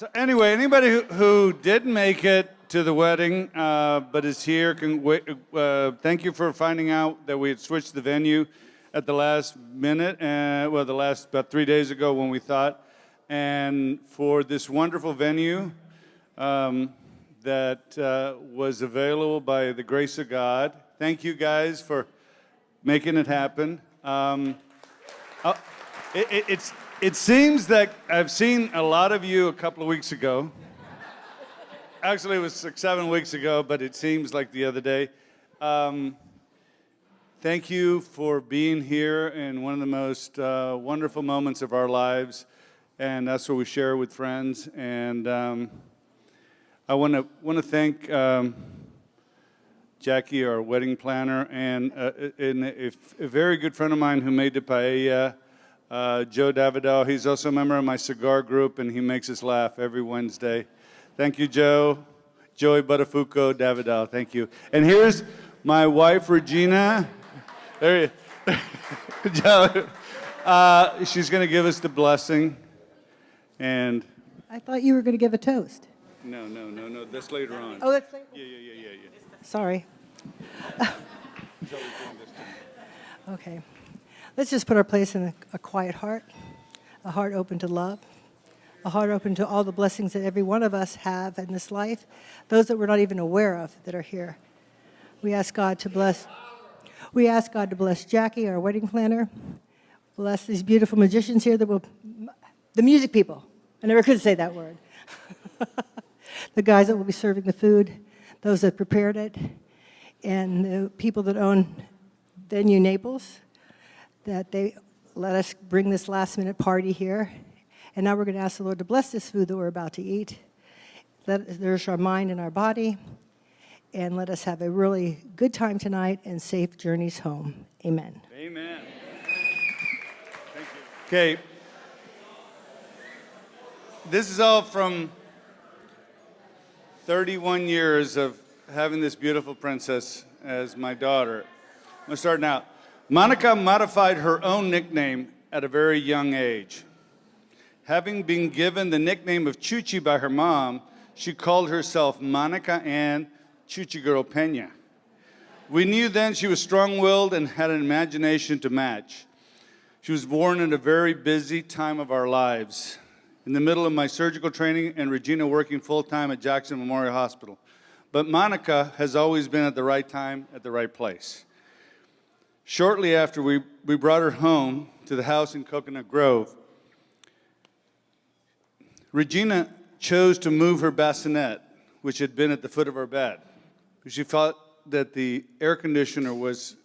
So anyway, anybody who didn't make it to the wedding but is here, thank you for finding out that we had switched the venue at the last minute, the last about 3 days ago when we thought, and for this wonderful venue that was available by the grace of God. Thank you guys for making it happen. It seems that I've seen a lot of you a couple of weeks ago. Actually, it was 7 weeks ago, but it seems like the other day. Thank you for being here in one of the most wonderful moments of our lives, and that's what we share with friends. And I want to thank Jackie, our wedding planner, and a very good friend of mine who made the paella. Joe Davidal, he's also a member of my cigar group, and he makes us laugh every Wednesday. Thank you, Joe. Joey Buttafuoco Davidal, thank you. And here's my wife, Regina. There you Joe. She's going to give us the blessing. And I thought you were going to give a toast. No. That's later on. Oh, that's later? Yeah. Sorry. Okay. Let's just put our place in a quiet heart, a heart open to love, a heart open to all the blessings that every one of us have in this life, those that we're not even aware of that are here. We ask God to bless Jackie, our wedding planner. Bless these beautiful magicians here the music people. I never could say that word. The guys that will be serving the food, those that prepared it, and the people that own Venue Naples, that they let us bring this last-minute party here. And now we're going to ask the Lord to bless this food that we're about to eat. Let us nourish our mind and our body, and let us have a really good time tonight and safe journeys home. Amen. Amen. Thank you. Okay. This is all from 31 years of having this beautiful princess as my daughter. I'm going to start now. Monica modified her own nickname at a very young age. Having been given the nickname of Chuchi by her mom, she called herself Monica Ann Chuchi Girl Peña. We knew then she was strong-willed and had an imagination to match. She was born in a very busy time of our lives, in the middle of my surgical training and Regina working full-time at Jackson Memorial Hospital. But Monica has always been at the right time, at the right place. Shortly after we brought her home to the house in Coconut Grove, Regina chose to move her bassinet, which had been at the foot of our bed. She thought that the air conditioner was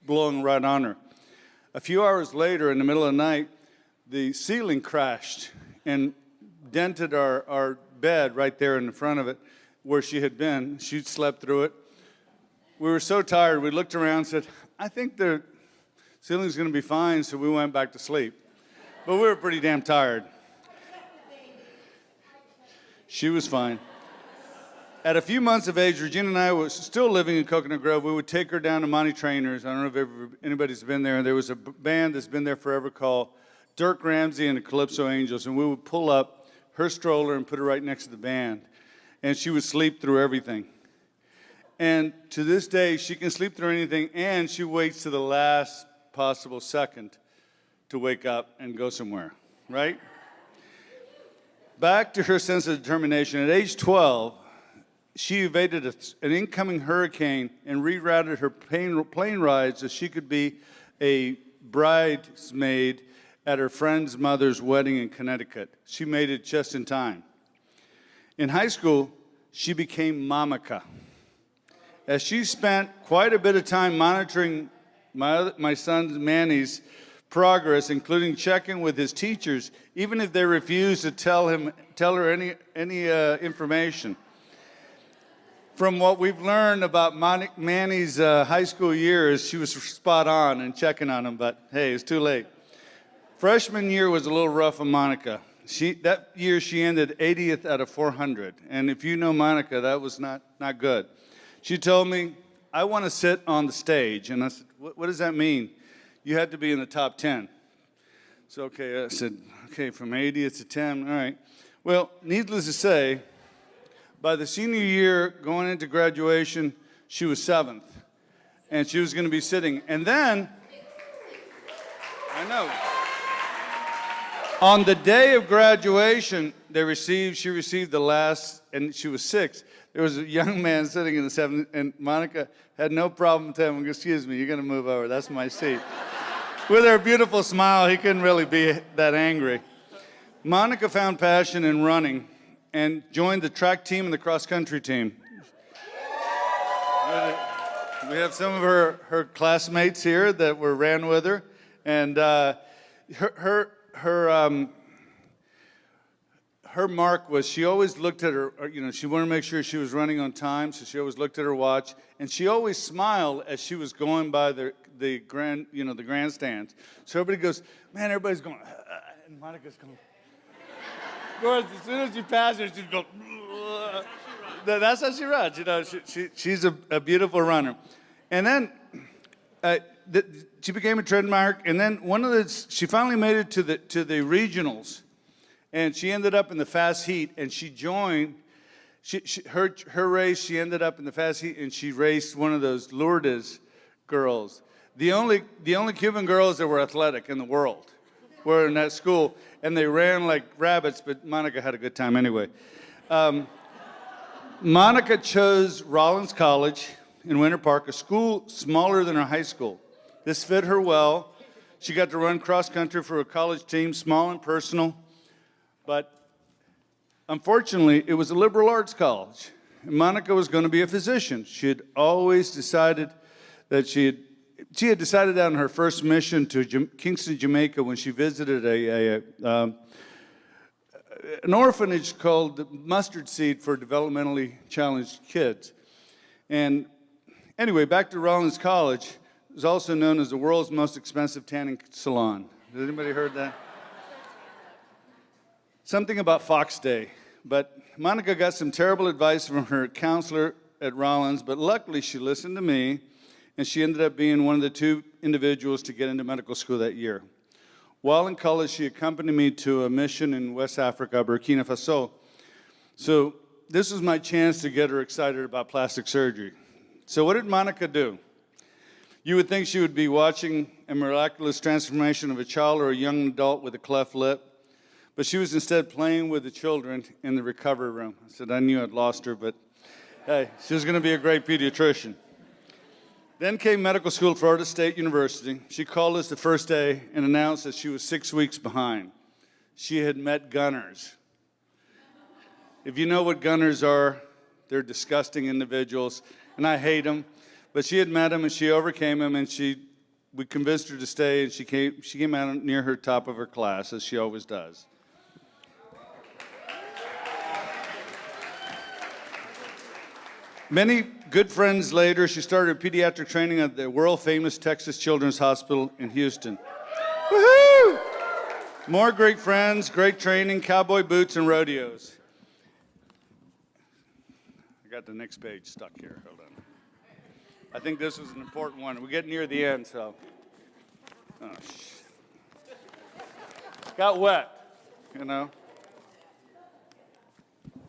blowing right on her. A few hours later, in the middle of the night, the ceiling crashed and dented our bed right there in the front of it where she had been. She'd slept through it. We were so tired, we looked around and said, I think the ceiling's going to be fine, so we went back to sleep. But we were pretty damn tired. She was fine. At a few months of age, Regina and I were still living in Coconut Grove. We would take her down to Monty Trainers. I don't know if anybody's been there. There was a band that's been there forever called Dirk Ramsey and the Calypso Angels, and we would pull up her stroller and put her right next to the band, and she would sleep through everything. And to this day, she can sleep through anything, and she waits to the last possible second to wake up and go somewhere, right? Back to her sense of determination. At age 12, she evaded an incoming hurricane and rerouted her plane ride so she could be a bridesmaid at her friend's mother's wedding in Connecticut. She made it just in time. In high school, she became Mamica. As she spent quite a bit of time monitoring my son Manny's progress, including checking with his teachers, even if they refused to tell her any information. From what we've learned about Manny's high school years, she was spot on in checking on him, but hey, it's too late. Freshman year was a little rough on Monica. That year she ended 80th out of 400, and if you know Monica, that was not good. She told me, I want to sit on the stage. And I said, what does that mean? You had to be in the top 10. So, okay, I said, okay, from 80th to 10, all right. Well, needless to say, by the senior year going into graduation, she was 7th. And she was going to be sitting. And then, I know, on the day of graduation, she received the last, and she was 6th. There was a young man sitting in the 7th, and Monica had no problem telling him, excuse me, you're going to move over. That's my seat. With her beautiful smile, he couldn't really be that angry. Monica found passion in running and joined the track team and the cross-country team. We have some of her classmates here that ran with her, and her mark was she always looked at her, she wanted to make sure she was running on time, so she always looked at her watch, and she always smiled as she was going by the grandstands. So everybody goes, man, everybody's going, and Monica's going. Of course, as soon as you pass her, she'd go. That's how she runs. She's a beautiful runner. And then she became a trademark. And then she finally made it to the regionals, and she ended up in the fast heat. And she joined her race. She ended up in the fast heat, and she raced one of those Lourdes girls. The only Cuban girls that were athletic in the world were in that school, and they ran like rabbits. But Monica had a good time anyway. Monica chose Rollins College in Winter Park, a school smaller than her high school. This fit her well. She got to run cross country for a college team, small and personal. But unfortunately, it was a liberal arts college. And Monica was going to be a physician. She had always decided that she had decided on her first mission to Kingston, Jamaica, when she visited an orphanage called the Mustard Seed for developmentally challenged kids. And anyway, back to Rollins College. It was also known as the world's most expensive tanning salon. Has anybody heard that? Something about Fox Day. But Monica got some terrible advice from her counselor at Rollins, but luckily she listened to me, and she ended up being one of the 2 individuals to get into medical school that year. While in college, she accompanied me to a mission in West Africa, Burkina Faso. So this was my chance to get her excited about plastic surgery. So what did Monica do? You would think she would be watching a miraculous transformation of a child or a young adult with a cleft lip, but she was instead playing with the children in the recovery room. I said, I knew I'd lost her, but hey, she was going to be a great pediatrician. Then came medical school at Florida State University. She called us the first day and announced that she was 6 weeks behind. She had met gunners. If you know what gunners are, they're disgusting individuals, and I hate them. But she had met them, and she overcame them, and we convinced her to stay, and she came out near her top of her class, as she always does. Many good friends later, she started pediatric training at the world-famous Texas Children's Hospital in Houston. Woohoo! More great friends, great training, cowboy boots, and rodeos. I got the next page stuck here. Hold on. I think this is an important one. We're getting near the end, so. Oh, got wet,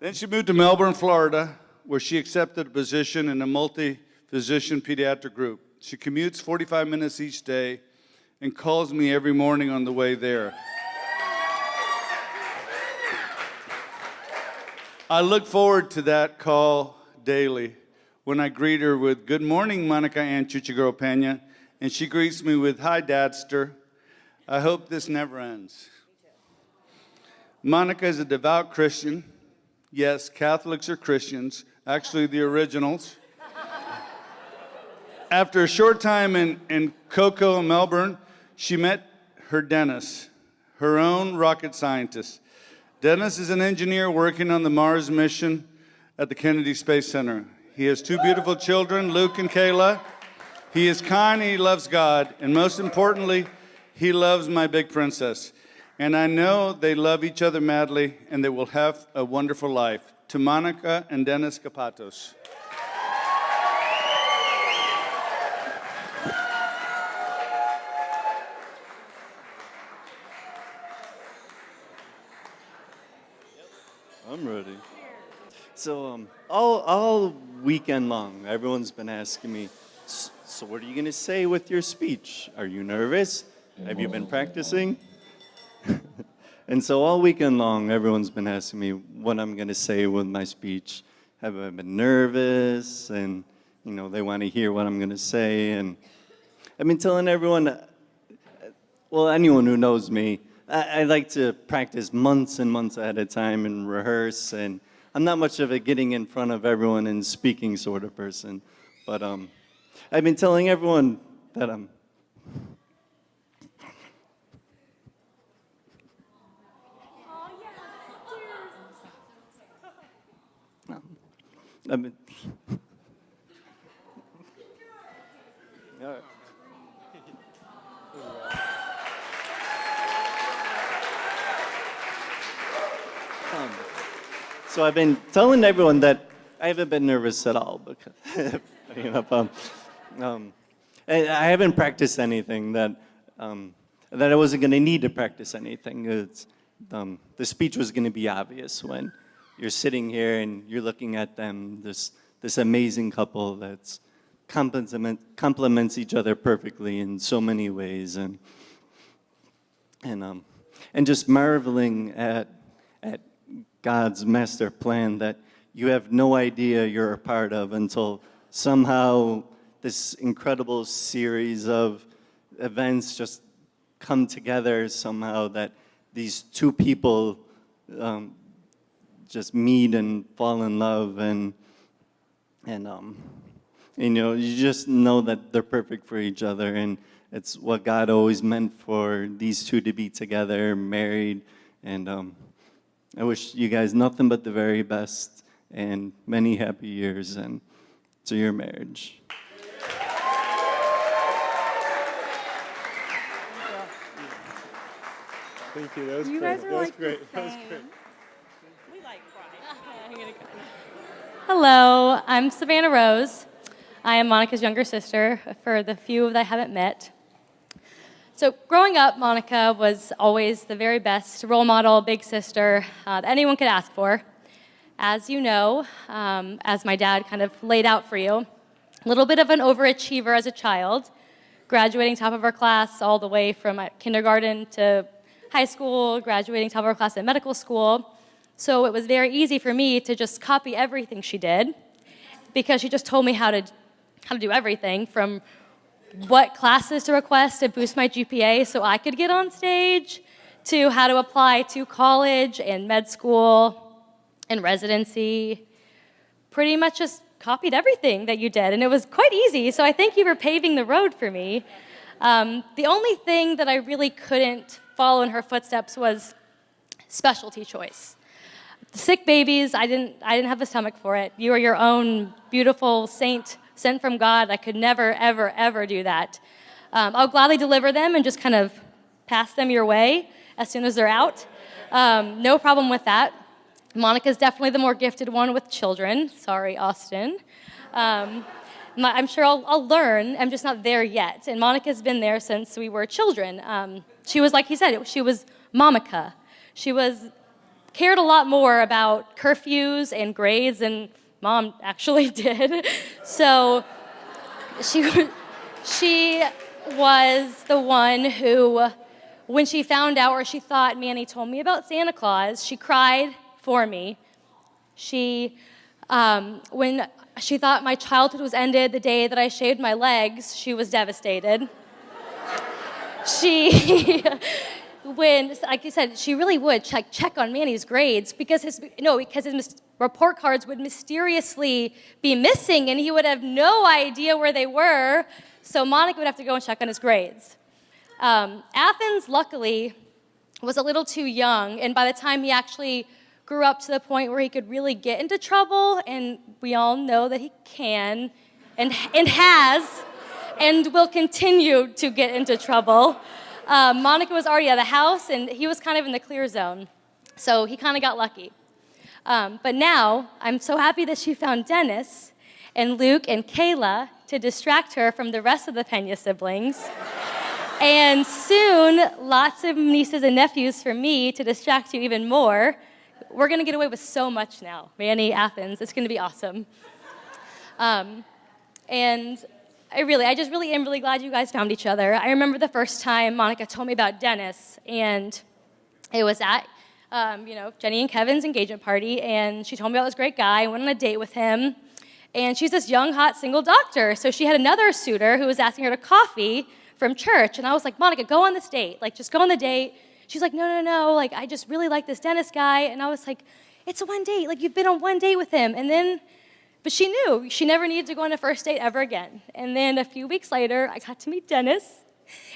Then she moved to Melbourne, Florida, where she accepted a position in a multi-physician pediatric group. She commutes 45 minutes each day and calls me every morning on the way there. I look forward to that call daily when I greet her with, good morning, Monica Ann Chuchigro Pena, and she greets me with, hi, Dadster. I hope this never ends. Monica is a devout Christian. Yes, Catholics are Christians, actually the originals. After a short time in Cocoa, Melbourne, she met her Dennis, her own rocket scientist. Dennis is an engineer working on the Mars mission at the Kennedy Space Center. He has 2 beautiful children, Luke and Kayla. He is kind and he loves God, and most importantly, he loves my big princess. And I know they love each other madly, and they will have a wonderful life. To Monica and Dennis Capatos. I'm ready. So all weekend long, everyone's been asking me, so what are you gonna say with your speech? Are you nervous? Have you been practicing? And so all weekend long, everyone's been asking me what I'm gonna say with my speech. Have I been nervous? And they want to hear what I'm gonna say. And I've been telling everyone, well, anyone who knows me, I like to practice months and months ahead of time and rehearse, and I'm not much of a getting in front of everyone and speaking sort of person. But I've been telling everyone that I've been, all right. So I've been telling everyone that I haven't been nervous at all because, and I haven't practiced anything that I wasn't going to need to practice anything. The speech was going to be obvious when you're sitting here and you're looking at them, this amazing couple that's complements each other perfectly in so many ways, and just marveling at God's master plan that you have no idea you're a part of until somehow this incredible series of events just come together somehow, that these two people just meet and fall in love, and you just know that they're perfect for each other, and it's what God always meant for these two to be together, married, and I wish you guys nothing but the very best and many happy years and to your marriage. Thank you. That was You great. guys are That was like great. the That was same. great. We like crying. Hello, I'm Savannah Rose. I am Monica's younger sister, for the few that I haven't met. So growing up, Monica was always the very best role model, big sister that anyone could ask for. As you know, as my dad kind of laid out for you, a little bit of an overachiever as a child, graduating top of her class all the way from kindergarten to high school, graduating top of her class at medical school. So it was very easy for me to just copy everything she did, because she just told me how to do everything, from what classes to request to boost my GPA so I could get on stage, to how to apply to college and med school and residency. Pretty much just copied everything that you did, and it was quite easy, so I thank you for paving the road for me. The only thing that I really couldn't follow in her footsteps was specialty choice. Sick babies, I didn't have the stomach for it. You are your own beautiful saint sent from God. I could never, ever, ever do that. I'll gladly deliver them and just kind of pass them your way as soon as they're out. No problem with that. Monica's definitely the more gifted one with children. Sorry, Austin. I'm sure I'll learn. I'm just not there yet. And Monica's been there since we were children. She was, like he said, she was Momica. She cared a lot more about curfews and grades than Mom actually did. So she was the one who, when she found out, or she thought Manny told me about Santa Claus, she cried for me. When she thought my childhood was ended the day that I shaved my legs, she was devastated. Like you said, she really would check on Manny's grades, because his report cards would mysteriously be missing, and he would have no idea where they were, so Monica would have to go and check on his grades. Athens, luckily, was a little too young, and by the time he actually grew up to the point where he could really get into trouble, and we all know that he can and has and will continue to get into trouble, Monica was already out of the house, and he was kind of in the clear zone, so he kind of got lucky. But now, I'm so happy that she found Dennis and Luke and Kayla to distract her from the rest of the Pena siblings. And soon, lots of nieces and nephews for me to distract you even more we're going to get away with so much now. Manny, Athens, it's going to be awesome. And I just really am really glad you guys found each other. I remember the first time Monica told me about Dennis, and it was at, Jenny and Kevin's engagement party, and she told me about this great guy. I went on a date with him, and she's this young, hot, single doctor. So she had another suitor who was asking her to coffee from church, and I was like, Monica, go on this date. Like, just go on the date. She's like, no. Like, I just really like this Dennis guy. And I was like, it's a one date. Like, you've been on one date with him. And then, but she knew she never needed to go on a first date ever again. And then a few weeks later, I got to meet Dennis,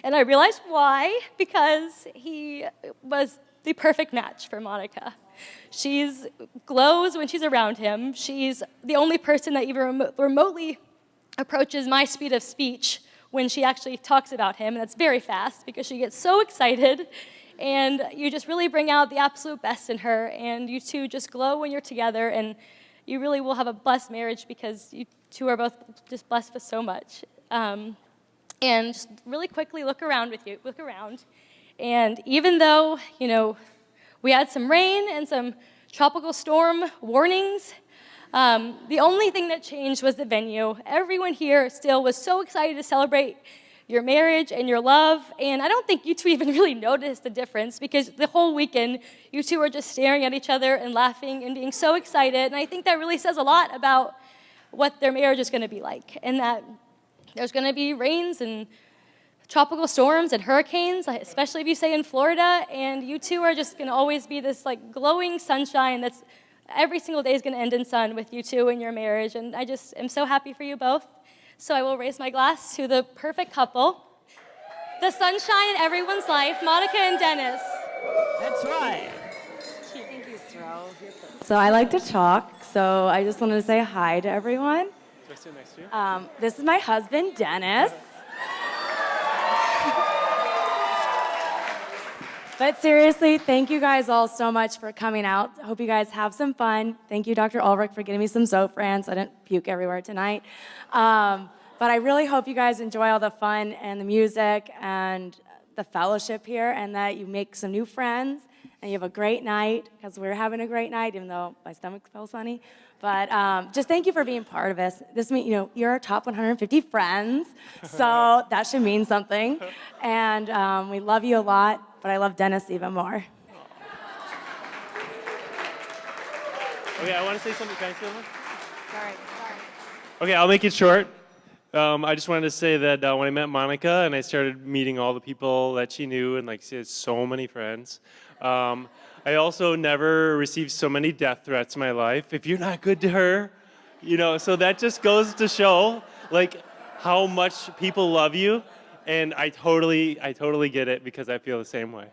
and I realized why, because he was the perfect match for Monica. She's glows when she's around him. She's the only person that even remotely approaches my speed of speech when she actually talks about him, and that's very fast because she gets so excited, and you just really bring out the absolute best in her, and you two just glow when you're together, and you really will have a blessed marriage because you two are both just blessed with so much. And just really quickly look around, and even though, we had some rain and some tropical storm warnings, the only thing that changed was the venue. Everyone here still was so excited to celebrate your marriage and your love, and I don't think you two even really noticed the difference because the whole weekend, you two were just staring at each other and laughing and being so excited, and I think that really says a lot about what their marriage is going to be like, and that there's going to be rains and tropical storms and hurricanes, especially if you stay in Florida, and you two are just going to always be this like glowing sunshine that's every single day is going to end in sun with you two and your marriage, and I just am so happy for you both. So I will raise my glass to the perfect couple, the sunshine in everyone's life, Monica and Dennis. That's right. Thank you, Stro. So I like to talk, so I just wanted to say hi to everyone. Do I sit next to you? This is my husband, Dennis. But seriously, thank you guys all so much for coming out. I hope you guys have some fun. Thank you, Dr. Ulrich, for getting me some Zofran so I didn't puke everywhere tonight. But I really hope you guys enjoy all the fun and the music and the fellowship here, and that you make some new friends and you have a great night, because we're having a great night, even though my stomach feels funny. But just thank you for being part of this. This means, you're our top 150 friends, so that should mean something. And we love you a lot, but I love Dennis even more. Okay, I want to say something. Can I say something? Sorry. Okay, I'll make it short. I just wanted to say that when I met Monica and I started meeting all the people that she knew, and she had so many friends, I also never received so many death threats in my life. If you're not good to her, so that just goes to show how much people love you, and I totally get it because I feel the same way.